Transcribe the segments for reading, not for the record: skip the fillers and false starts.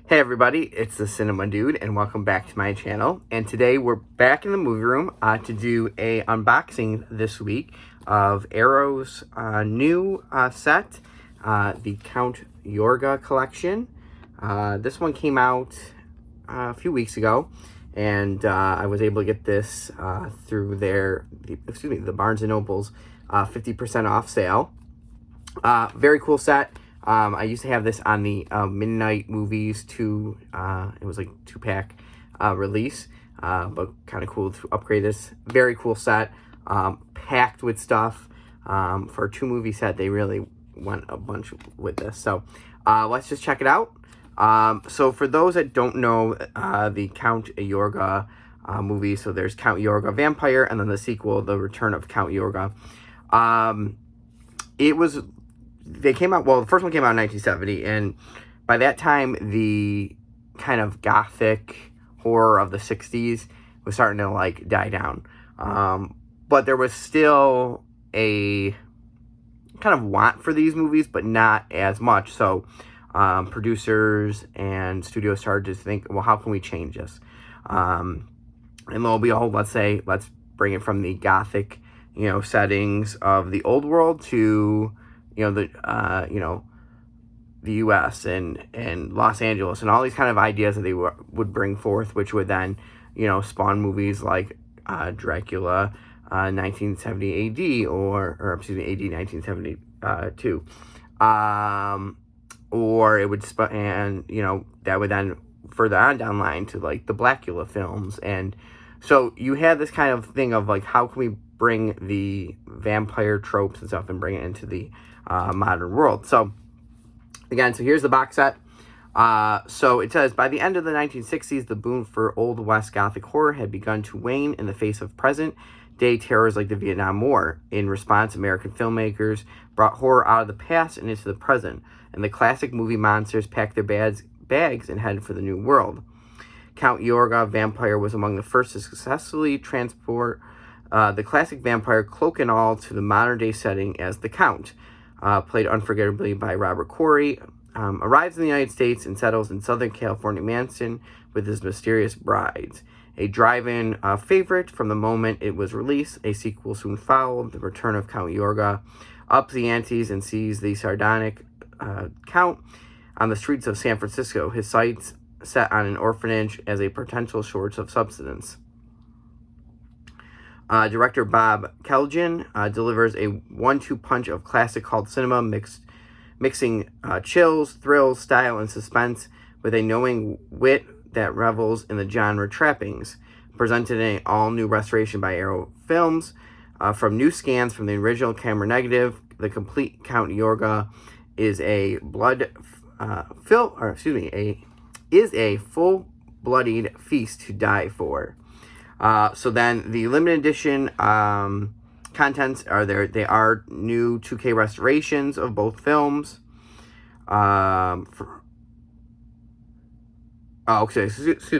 Hey everybody, it's the Cinema Dude, and welcome back to my channel. And today we're back in the movie room to do a unboxing this week of Arrow's new set, the Count Yorga Collection. This one came out a few weeks ago, and I was able to get this through the Barnes & Noble's 50% off sale. Very cool set. I used to have this on the Midnight Movies it was like 2-pack release, but kind of cool to upgrade this. Very cool set, packed with stuff. For a 2-movie set, they really went a bunch with this. So let's just check it out. So for those that don't know the Count Yorga movie, so there's Count Yorga Vampire, and then the sequel, The Return of Count Yorga. They came out, well, the first one came out in 1970, and by that time, the kind of gothic horror of the 60s was starting to, like, die down. But there was still a kind of want for these movies, but not as much. So, producers and studios started to think, well, how can we change this? And lo and behold, let's bring it from the gothic, settings of the old world to the U.S. and Los Angeles, and all these kind of ideas that they would bring forth, which would then, spawn movies like Dracula, 1970 AD, or excuse me, AD 1972, or it would that would then further on down line to like the Blackula films, and so you had this kind of thing of like, how can we bring the vampire tropes and stuff and bring it into the modern world. So again, here's the box set. So it says, by the end of the 1960s, the boom for Old West Gothic horror had begun to wane in the face of present-day terrors like the Vietnam War. In response, American filmmakers brought horror out of the past and into the present, and the classic movie monsters packed their bags and headed for the new world. Count Yorga Vampire was among the first to successfully transport the classic vampire cloak and all to the modern-day setting as the Count. Played unforgettably by Robert Corey, arrives in the United States and settles in Southern California mansion with his mysterious brides. A drive-in favorite from the moment it was released, a sequel soon followed, The Return of Count Yorga, ups the antes and sees the sardonic Count on the streets of San Francisco, his sights set on an orphanage as a potential source of subsistence. Director Bob Kelgen delivers a 1-2 punch of classic cult cinema, mixing chills, thrills, style, and suspense with a knowing wit that revels in the genre trappings. Presented in an all-new restoration by Arrow Films, from new scans from the original camera negative, the complete Count Yorga is a full-bloodied feast to die for. So then the limited edition contents are there. They are new 2K restorations of both films. Excuse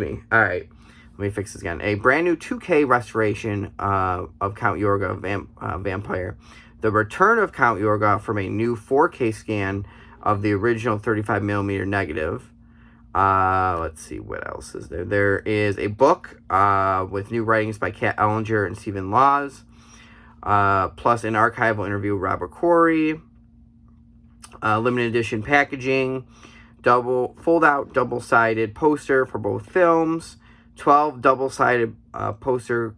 me. All right. Let me fix this again. A brand new 2K restoration of Count Yorga Vampire. The Return of Count Yorga from a new 4K scan of the original 35mm negative. Let's see, what else is there? There is a book with new writings by Kat Ellinger and Stephen Laws, plus an archival interview with Robert Corey, limited edition packaging, fold-out double-sided poster for both films, 12 double-sided poster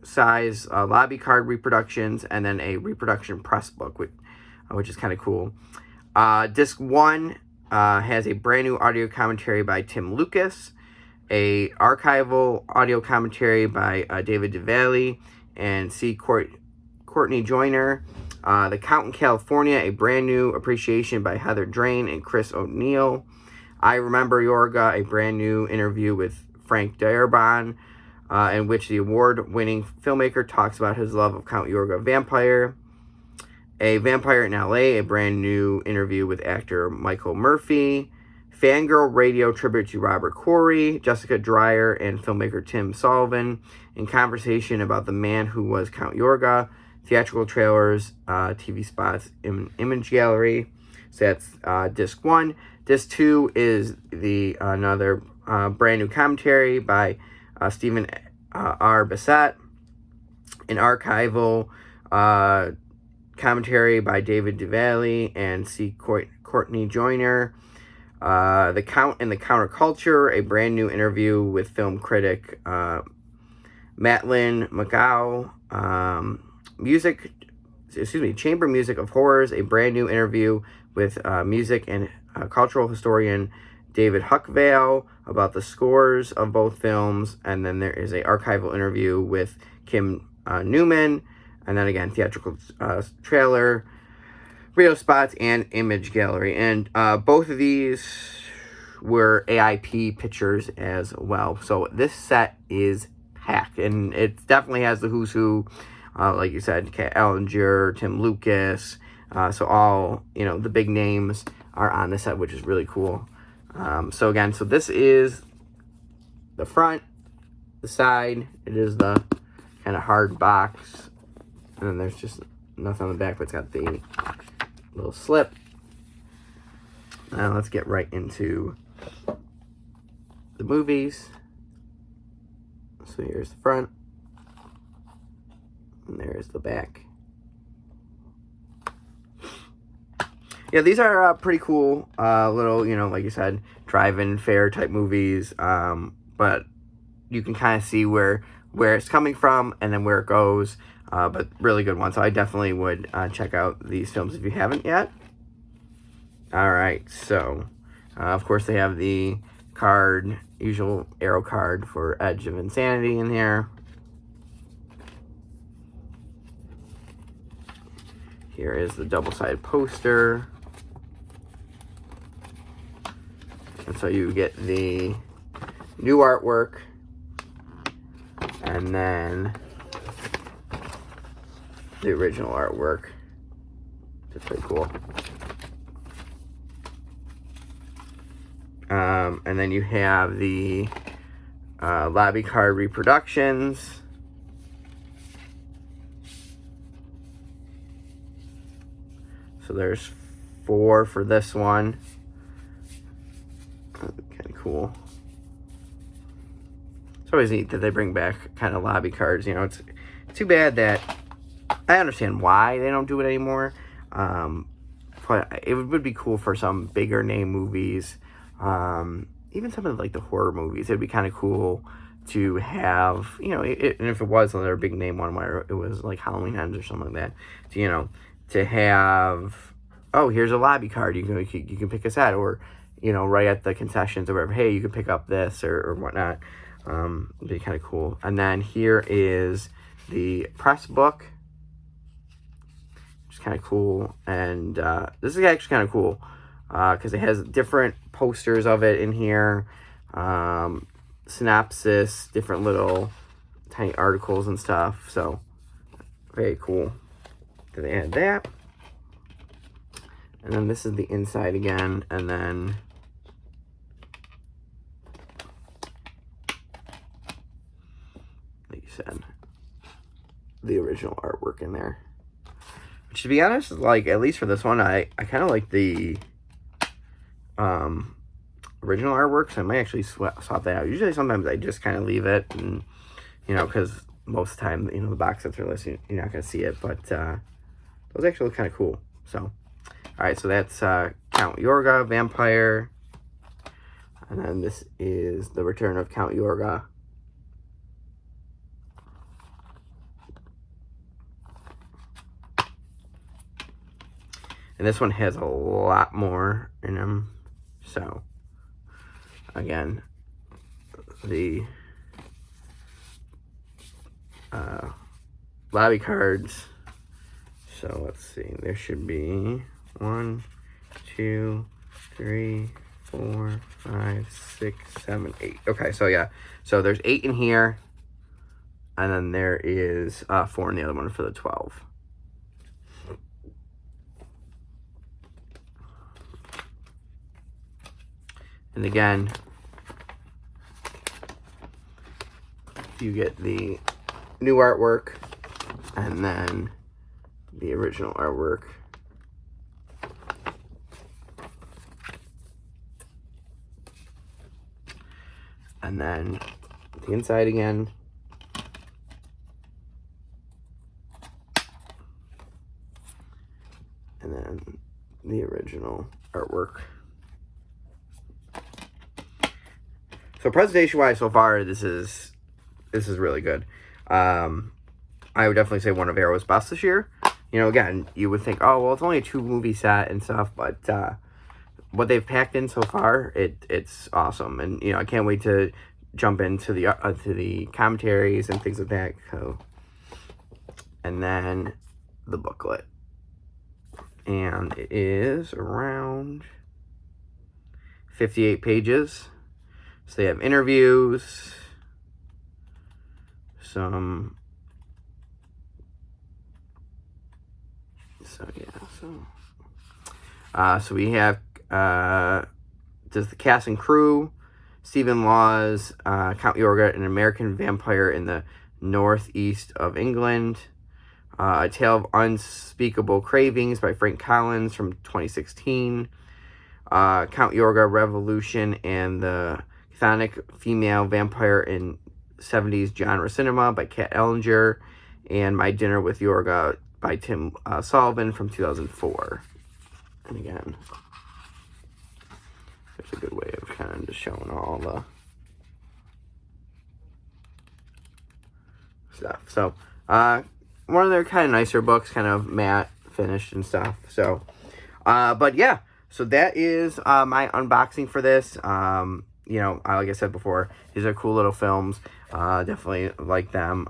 size lobby card reproductions, and then a reproduction press book, which is kind of cool. Disc 1 has a brand new audio commentary by Tim Lucas, a archival audio commentary by David DeValley and C. Courtney Joyner. The Count in California, a brand new appreciation by Heather Drain and Chris O'Neill. I Remember Yorga, a brand new interview with Frank Darabont, in which the award-winning filmmaker talks about his love of Count Yorga Vampire. A Vampire in L.A., a brand new interview with actor Michael Murphy. Fangirl Radio tribute to Robert Corey, Jessica Dreyer, and filmmaker Tim Sullivan in conversation about the man who was Count Yorga. Theatrical trailers, TV spots, image gallery. So that's disc 1. Disc 2 is the another brand new commentary by Stephen R. Bassett, an archival commentary by David Duvalli and C. Courtney Joyner. The Count and the Counterculture, a brand new interview with film critic Matlin McGow. Chamber Music of Horrors, a brand new interview with music and cultural historian David Huckvale about the scores of both films. And then there is a archival interview with Kim Newman. And then again, theatrical trailer, radio spots, and image gallery. And both of these were AIP pictures as well. So this set is packed. And it definitely has the who's who, like you said, Kat Ellinger, Tim Lucas. So all, the big names are on the set, which is really cool. So again, so this is the front, the side. It is the kind of hard box. And then there's just nothing on the back, but it's got the little slip. Now let's get right into the movies. So here's the front. And there's the back. Yeah, these are pretty cool little, like you said, drive-in fair type movies. But you can kind of see where it's coming from and then where it goes. But really good one. So I definitely would check out these films if you haven't yet. All right. So, of course, they have the card, usual arrow card for Edge of Insanity in here. Here is the double-sided poster. And so you get the new artwork. And then the original artwork. It's pretty cool. And then you have the lobby card reproductions. So there's 4 for this one. Kind of cool. It's always neat that they bring back kind of lobby cards. It's too bad that I understand why they don't do it anymore. But it would be cool for some bigger name movies. Even some of the horror movies. It'd be kind of cool to have, and if it was another big name one where it was like Halloween Ends or something like that, to have, here's a lobby card. You can pick a set, or, right at the concessions or whatever. Hey, you can pick up this or whatnot. It'd be kind of cool. And then here is the press book. Which is kind of cool. And this is actually kind of cool because it has different posters of it in here. Synopsis, different little tiny articles and stuff. So, very cool. They add that. And then this is the inside again. And then like you said, the original artwork in there. Which, to be honest, at least for this one, I kind of like the original artwork, so I might actually swap that out. Usually, sometimes I just kind of leave it, and because most of the time, the box sets are listed, you're not going to see it, but those actually look kind of cool. So, all right, so that's Count Yorga, Vampire, and then this is The Return of Count Yorga. And this one has a lot more in them. So, again, the lobby cards. So, let's see. There should be 1, 2, 3, 4, 5, 6, 7, 8. Okay, so yeah. So, there's 8 in here. And then there is 4 in the other one for the 12. And again, you get the new artwork and then the original artwork. And then the inside again. And then the original artwork. So presentation-wise, so far, this is really good. I would definitely say one of Arrow's best this year. You know, again, you would think, oh, well, it's only a 2-movie set and stuff, but what they've packed in so far, it's awesome. And, you know, I can't wait to jump into the commentaries and things like that. So, and then the booklet. And it is around 58 pages. So they have interviews, so we have does the cast and crew, Stephen Laws, Count Yorga, an American vampire in the northeast of England, A Tale of Unspeakable Cravings by Frank Collins from 2016, Count Yorga Revolution and the Chthonic Female Vampire in 70s Genre Cinema by Kat Ellinger, and My Dinner with Yorga by Tim Sullivan from 2004. And again, there's a good way of kind of just showing all the stuff. So, one of their kind of nicer books, kind of matte finished and stuff. So, but yeah, so that is my unboxing for this. You know, like I said before, these are cool little films. Definitely like them.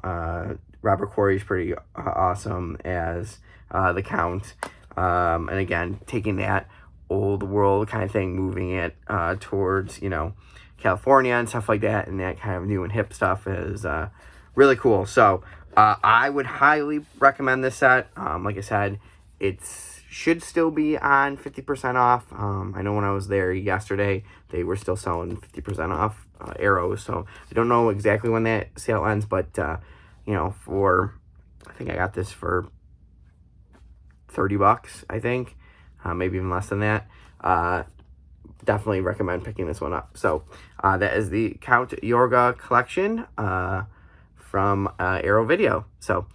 Robert Quarry's pretty awesome as the Count. And again, taking that old world kind of thing, moving it towards, you know, California and stuff like that, and that kind of new and hip stuff is really cool. So I would highly recommend this set. Like I said, it's should still be on 50% off. I know when I was there yesterday, they were still selling 50% off Arrows. So I don't know exactly when that sale ends, but, you know, I think I got this for $30, I think. Maybe even less than that. Definitely recommend picking this one up. So that is the Count Yorga Collection from Arrow Video. So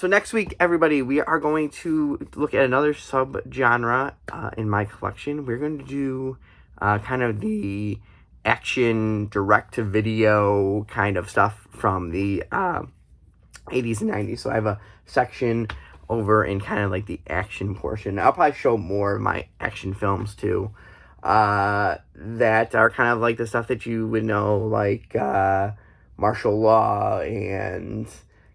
next week, everybody, we are going to look at another sub-genre in my collection. We're going to do kind of the action direct-to-video kind of stuff from the 80s and 90s. So I have a section over in kind of like the action portion. I'll probably show more of my action films too, that are kind of like the stuff that you would know, like Martial Law and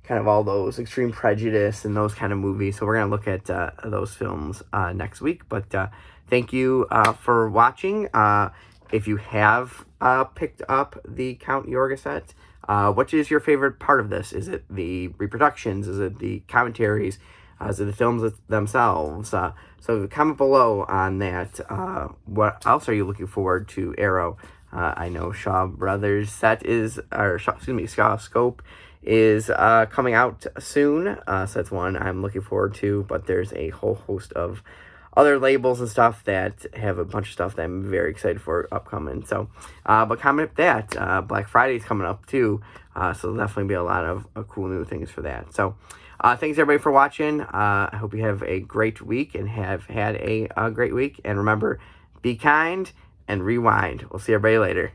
kind of all those Extreme Prejudice and those kind of movies. So we're going to look at those films next week. But thank you for watching. If you have picked up the Count Yorga set, what is your favorite part of this? Is it the reproductions? Is it the commentaries? Is it the films themselves? So comment below on that. What else are you looking forward to Arrow? I know Shaw Brothers set is, Shaw Scope is coming out soon. So that's one I'm looking forward to. But there's a whole host of other labels and stuff that have a bunch of stuff that I'm very excited for upcoming. So, but comment that. Black Friday's coming up too. So there'll definitely be a lot of cool new things for that. So, thanks everybody for watching. I hope you have a great week and have had a great week. And remember, be kind and rewind. We'll see everybody later.